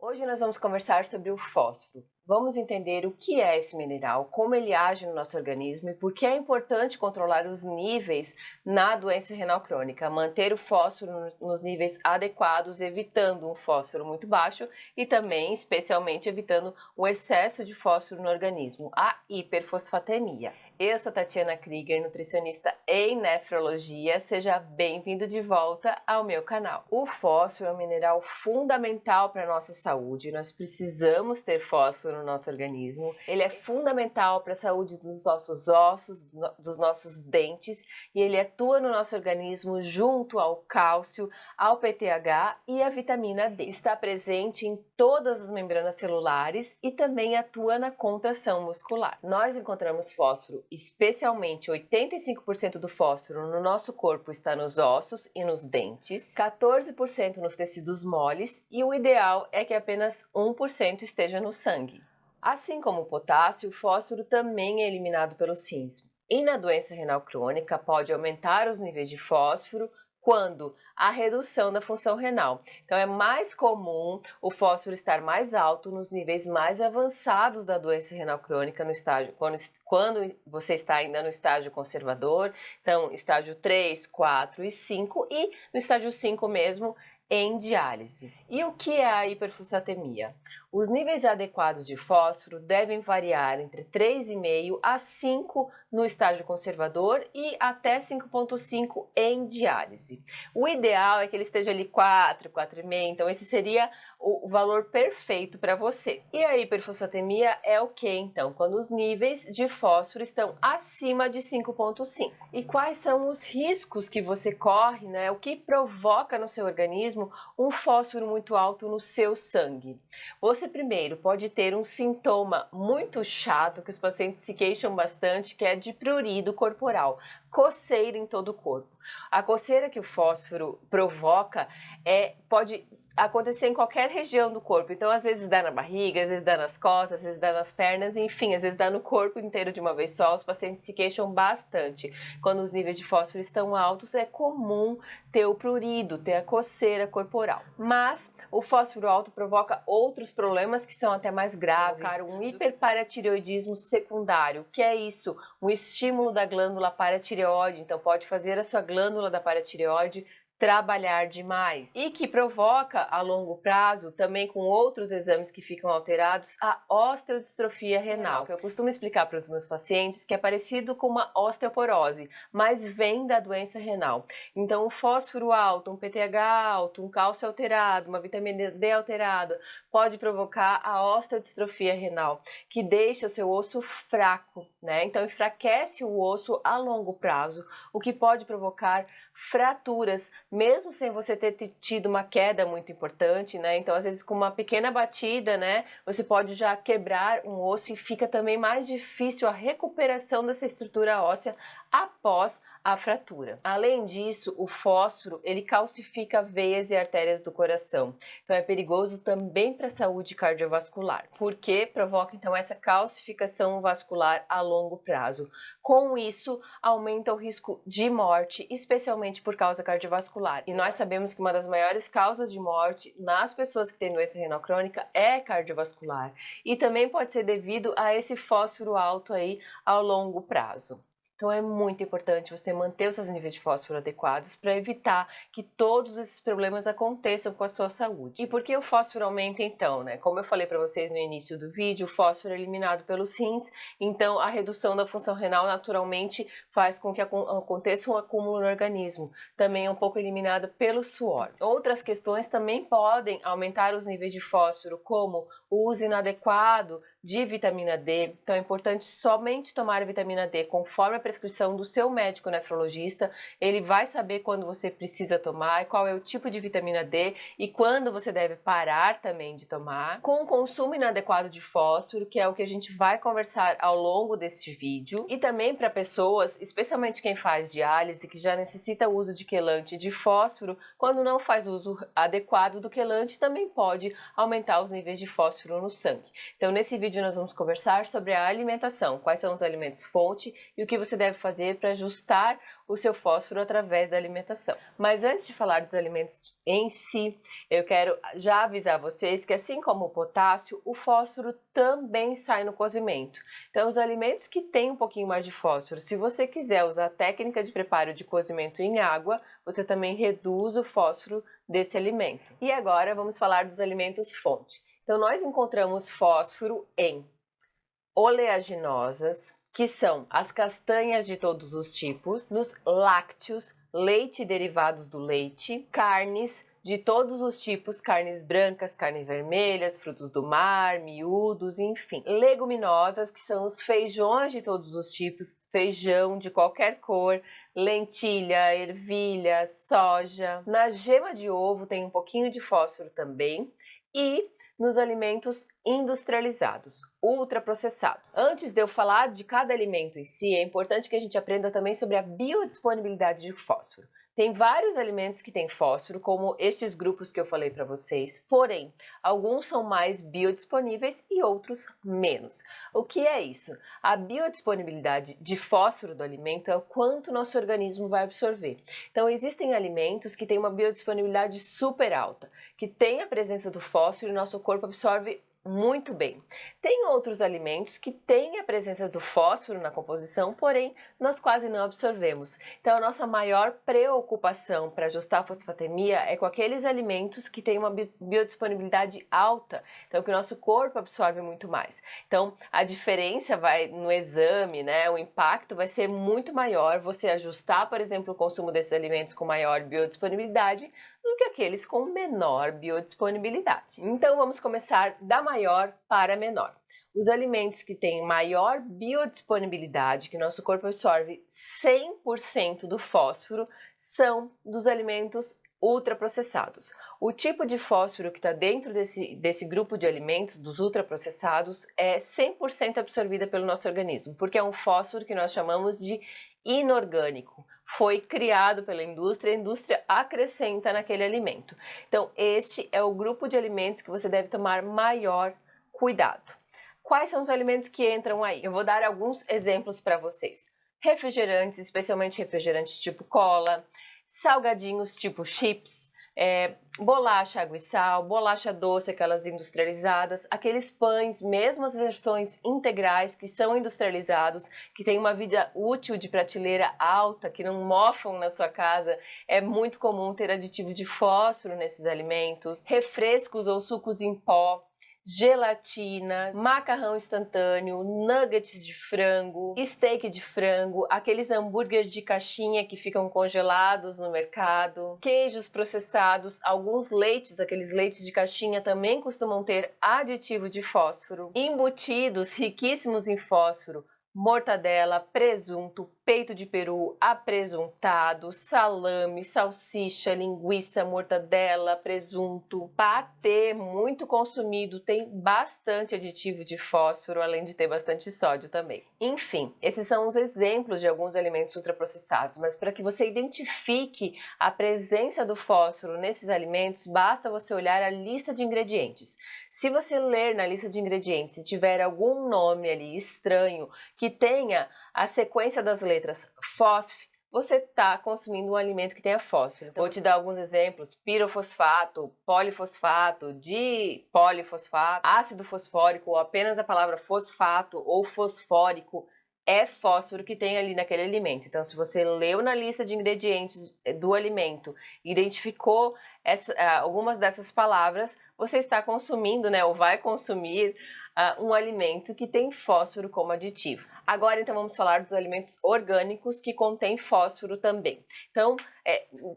Hoje nós vamos conversar sobre o fósforo. Vamos entender o que é esse mineral, como ele age no nosso organismo e por que é importante controlar os níveis na doença renal crônica, manter o fósforo nos níveis adequados, evitando um fósforo muito baixo e também, especialmente, evitando o excesso de fósforo no organismo, a hiperfosfatemia. Eu sou Tatiana Krieger, nutricionista em nefrologia. Seja bem-vindo de volta ao meu canal. O fósforo é um mineral fundamental para a nossa saúde. Nós precisamos ter fósforo no nosso organismo. Ele é fundamental para a saúde dos nossos ossos, dos nossos dentes, e ele atua no nosso organismo junto ao cálcio, ao PTH e à vitamina D. Está presente em todas as membranas celulares e também atua na contração muscular. Nós encontramos fósforo, especialmente 85% do fósforo no nosso corpo está nos ossos e nos dentes, 14% nos tecidos moles e o ideal é que apenas 1% esteja no sangue. Assim como o potássio, o fósforo também é eliminado pelos rins. E na doença renal crônica pode aumentar os níveis de fósforo quando há redução da função renal. Então é mais comum o fósforo estar mais alto nos níveis mais avançados da doença renal crônica, no estágio quando você está ainda no estágio conservador, então estágio 3, 4 e 5 e no estágio 5 mesmo em diálise. E o que é a hiperfosfatemia? Os níveis adequados de fósforo devem variar entre 3,5 a 5 no estágio conservador e até 5,5 em diálise. O ideal é que ele esteja ali 4, 4,5, então esse seria o valor perfeito para você. E a hiperfosfatemia é o que então? Quando os níveis de fósforo estão acima de 5,5. E quais são os riscos que você corre, né? O que provoca no seu organismo um fósforo muito alto no seu sangue? Você primeiro pode ter um sintoma muito chato que os pacientes se queixam bastante, que é de prurido corporal, coceira em todo o corpo. A coceira que o fósforo provoca pode acontecer em qualquer região do corpo, então às vezes dá na barriga, às vezes dá nas costas, às vezes dá nas pernas, enfim, às vezes dá no corpo inteiro de uma vez só. Os pacientes se queixam bastante. Quando os níveis de fósforo estão altos, é comum ter o prurido, ter a coceira corporal. Mas o fósforo alto provoca outros problemas que são até mais graves, um hiperparatireoidismo secundário. O que é isso? Um estímulo da glândula paratireoide, então pode fazer a sua glândula da paratireoide trabalhar demais e que provoca a longo prazo, também com outros exames que ficam alterados, a osteodistrofia renal, que eu costumo explicar para os meus pacientes que é parecido com uma osteoporose, mas vem da doença renal. Então o fósforo alto, um PTH alto, um cálcio alterado, uma vitamina D alterada, pode provocar a osteodistrofia renal, que deixa o seu osso fraco, né? Então enfraquece o osso a longo prazo, o que pode provocar fraturas, mesmo sem você ter tido uma queda muito importante, né? Então, às vezes, com uma pequena batida, né, você pode já quebrar um osso e fica também mais difícil a recuperação dessa estrutura óssea após a fratura. Além disso, o fósforo, ele calcifica veias e artérias do coração. Então, é perigoso também para a saúde cardiovascular, porque provoca, então, essa calcificação vascular a longo prazo. Com isso, aumenta o risco de morte, especialmente por causa cardiovascular. E nós sabemos que uma das maiores causas de morte nas pessoas que têm doença renal crônica é cardiovascular. E também pode ser devido a esse fósforo alto aí ao longo prazo. Então é muito importante você manter os seus níveis de fósforo adequados para evitar que todos esses problemas aconteçam com a sua saúde. E por que o fósforo aumenta então, né? Como eu falei para vocês no início do vídeo, o fósforo é eliminado pelos rins, então a redução da função renal naturalmente faz com que aconteça um acúmulo no organismo, também é um pouco eliminada pelo suor. Outras questões também podem aumentar os níveis de fósforo, como o uso inadequado de vitamina D. Então é importante somente tomar a vitamina D conforme a prescrição do seu médico nefrologista. Ele vai saber quando você precisa tomar, qual é o tipo de vitamina D e quando você deve parar também de tomar. Com o consumo inadequado de fósforo, que é o que a gente vai conversar ao longo deste vídeo, e também para pessoas, especialmente quem faz diálise, que já necessita o uso de quelante de fósforo, quando não faz uso adequado do quelante, também pode aumentar os níveis de fósforo no sangue. Então nesse vídeo vídeo nós vamos conversar sobre a alimentação, quais são os alimentos fonte e o que você deve fazer para ajustar o seu fósforo através da alimentação. Mas antes de falar dos alimentos em si, eu quero já avisar vocês que assim como o potássio, o fósforo também sai no cozimento. Então os alimentos que têm um pouquinho mais de fósforo, se você quiser usar a técnica de preparo de cozimento em água, você também reduz o fósforo desse alimento. E agora vamos falar dos alimentos fonte. Então nós encontramos fósforo em oleaginosas, que são as castanhas de todos os tipos, nos lácteos, leite e derivados do leite, carnes de todos os tipos, carnes brancas, carnes vermelhas, frutos do mar, miúdos, enfim. Leguminosas, que são os feijões de todos os tipos, feijão de qualquer cor, lentilha, ervilha, soja. Na gema de ovo tem um pouquinho de fósforo também e nos alimentos industrializados, ultraprocessados. Antes de eu falar de cada alimento em si, é importante que a gente aprenda também sobre a biodisponibilidade de fósforo. Tem vários alimentos que têm fósforo, como estes grupos que eu falei para vocês, porém, alguns são mais biodisponíveis e outros menos. O que é isso? A biodisponibilidade de fósforo do alimento é o quanto nosso organismo vai absorver. Então, existem alimentos que têm uma biodisponibilidade super alta, que tem a presença do fósforo e nosso corpo absorve muito bem. Tem outros alimentos que têm a presença do fósforo na composição, porém nós quase não absorvemos. Então a nossa maior preocupação para ajustar a fosfatemia é com aqueles alimentos que têm uma biodisponibilidade alta, então que o nosso corpo absorve muito mais. Então a diferença vai no exame, né? O impacto vai ser muito maior você ajustar, por exemplo, o consumo desses alimentos com maior biodisponibilidade do que aqueles com menor biodisponibilidade. Então vamos começar da maior para menor. Os alimentos que têm maior biodisponibilidade, que nosso corpo absorve 100% do fósforo, são dos alimentos ultraprocessados. O tipo de fósforo que está dentro desse grupo de alimentos, dos ultraprocessados, é 100% absorvida pelo nosso organismo, porque é um fósforo que nós chamamos de inorgânico. Foi criado pela indústria, a indústria acrescenta naquele alimento. Então, este é o grupo de alimentos que você deve tomar maior cuidado. Quais são os alimentos que entram aí? Eu vou dar alguns exemplos para vocês. Refrigerantes, especialmente refrigerantes tipo cola, salgadinhos tipo chips, bolacha água e sal, bolacha doce, aquelas industrializadas, aqueles pães, mesmo as versões integrais que são industrializados, que têm uma vida útil de prateleira alta, que não mofam na sua casa, é muito comum ter aditivo de fósforo nesses alimentos, refrescos ou sucos em pó, gelatinas, macarrão instantâneo, nuggets de frango, steak de frango, aqueles hambúrgueres de caixinha que ficam congelados no mercado, queijos processados, alguns leites, aqueles leites de caixinha também costumam ter aditivo de fósforo, embutidos riquíssimos em fósforo, mortadela, presunto, peito de peru apresuntado, salame, salsicha, linguiça, mortadela, presunto, patê muito consumido, tem bastante aditivo de fósforo, além de ter bastante sódio também. Enfim, esses são os exemplos de alguns alimentos ultraprocessados, mas para que você identifique a presença do fósforo nesses alimentos, basta você olhar a lista de ingredientes. Se você ler na lista de ingredientes e tiver algum nome ali estranho que tenha a sequência das letras fósforo, você está consumindo um alimento que tenha fósforo. Vou te dar alguns exemplos: pirofosfato, polifosfato, dipolifosfato, ácido fosfórico, ou apenas a palavra fosfato ou fosfórico é fósforo que tem ali naquele alimento. Então, se você leu na lista de ingredientes do alimento, identificou algumas dessas palavras, você está consumindo, né, ou vai consumir um alimento que tem fósforo como aditivo. Agora, então, vamos falar dos alimentos orgânicos que contêm fósforo também. Então,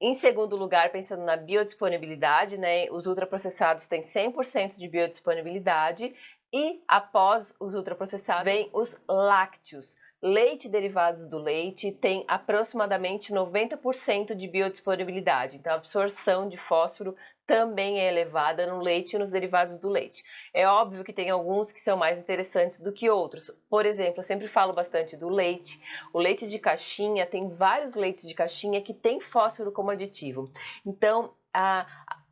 em segundo lugar, pensando na biodisponibilidade, né, os ultraprocessados têm 100% de biodisponibilidade. E após os ultraprocessados, vem os lácteos. Leite e derivados do leite tem aproximadamente 90% de biodisponibilidade. Então a absorção de fósforo também é elevada no leite e nos derivados do leite. É óbvio que tem alguns que são mais interessantes do que outros. Por exemplo, eu sempre falo bastante do leite. O leite de caixinha, tem vários leites de caixinha que tem fósforo como aditivo. Então,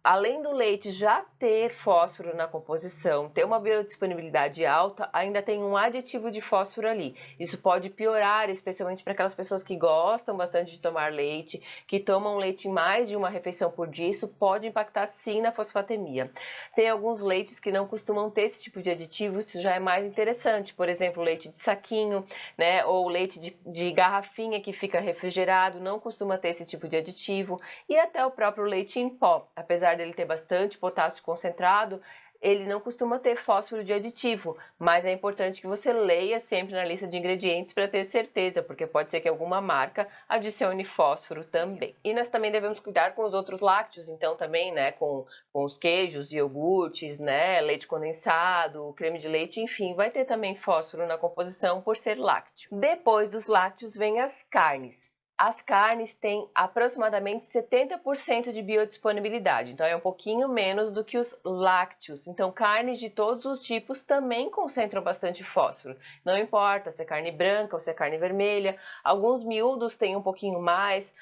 além do leite já ter fósforo na composição, ter uma biodisponibilidade alta, ainda tem um aditivo de fósforo ali. Isso pode piorar, especialmente para aquelas pessoas que gostam bastante de tomar leite, que tomam leite em mais de uma refeição por dia, isso pode impactar sim na fosfatemia. Tem alguns leites que não costumam ter esse tipo de aditivo, isso já é mais interessante, por exemplo, leite de saquinho, né, ou leite de garrafinha que fica refrigerado, não costuma ter esse tipo de aditivo, e até o próprio leite em pó, apesar dele ter bastante potássio concentrado, ele não costuma ter fósforo de aditivo, mas é importante que você leia sempre na lista de ingredientes para ter certeza, porque pode ser que alguma marca adicione fósforo também. E nós também devemos cuidar com os outros lácteos, então também, né, com os queijos, iogurtes, né, leite condensado, creme de leite, enfim, vai ter também fósforo na composição por ser lácteo. Depois dos lácteos vem as carnes. As carnes têm aproximadamente 70% de biodisponibilidade, então é um pouquinho menos do que os lácteos. Então, carnes de todos os tipos também concentram bastante fósforo. Não importa se é carne branca ou se é carne vermelha. Alguns miúdos têm um pouquinho mais,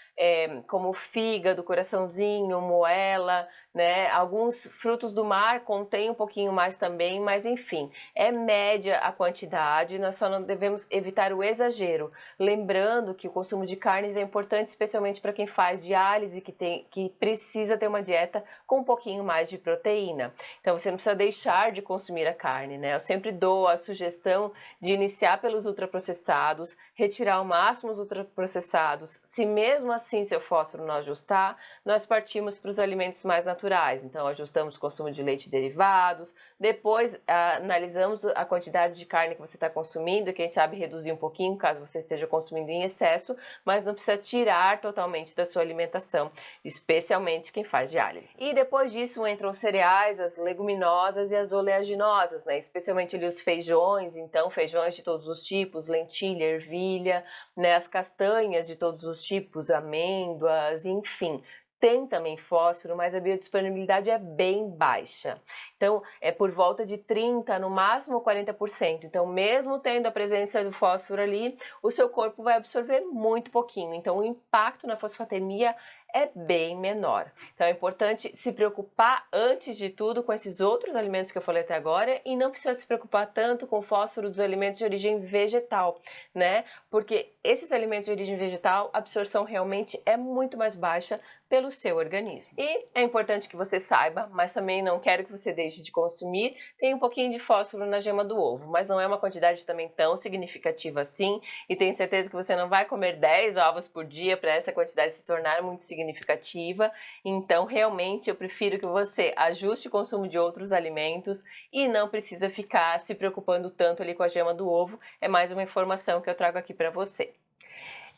como fígado, coraçãozinho, moela, né? Alguns frutos do mar contêm um pouquinho mais também, mas enfim, é média a quantidade, nós só não devemos evitar o exagero. Lembrando que o consumo de carnes é importante, especialmente para quem faz diálise, que precisa ter uma dieta com um pouquinho mais de proteína. Então você não precisa deixar de consumir a carne, né? Eu sempre dou a sugestão de iniciar pelos ultraprocessados, retirar ao máximo os ultraprocessados. Se mesmo assim seu fósforo não ajustar, nós partimos para os alimentos mais naturais. Então ajustamos o consumo de leite e derivados, depois analisamos a quantidade de carne que você está consumindo e quem sabe reduzir um pouquinho caso você esteja consumindo em excesso, mas não precisa tirar totalmente da sua alimentação, especialmente quem faz diálise. E depois disso entram os cereais, as leguminosas e as oleaginosas, né? Especialmente ali os feijões, então feijões de todos os tipos, lentilha, ervilha, né? As castanhas de todos os tipos, amêndoas, enfim. Tem também fósforo, mas a biodisponibilidade é bem baixa. Então, é por volta de 30%, no máximo 40%. Então, mesmo tendo a presença do fósforo ali, o seu corpo vai absorver muito pouquinho. Então, o impacto na fosfatemia é bem menor. Então é importante se preocupar antes de tudo com esses outros alimentos que eu falei até agora e não precisa se preocupar tanto com o fósforo dos alimentos de origem vegetal, né? Porque esses alimentos de origem vegetal, a absorção realmente é muito mais baixa pelo seu organismo. E é importante que você saiba, mas também não quero que você deixe de consumir, tem um pouquinho de fósforo na gema do ovo, mas não é uma quantidade também tão significativa assim, e tenho certeza que você não vai comer 10 ovos por dia para essa quantidade se tornar muito significativa. Então, realmente, eu prefiro que você ajuste o consumo de outros alimentos e não precisa ficar se preocupando tanto ali com a gema do ovo. É mais uma informação que eu trago aqui para você.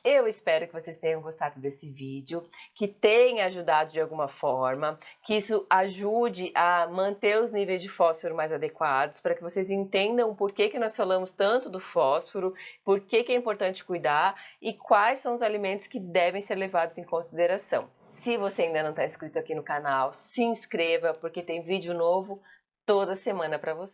Eu espero que vocês tenham gostado desse vídeo, que tenha ajudado de alguma forma, que isso ajude a manter os níveis de fósforo mais adequados, para que vocês entendam por que nós falamos tanto do fósforo, por que é importante cuidar e quais são os alimentos que devem ser levados em consideração. Se você ainda não está inscrito aqui no canal, se inscreva, porque tem vídeo novo toda semana para você.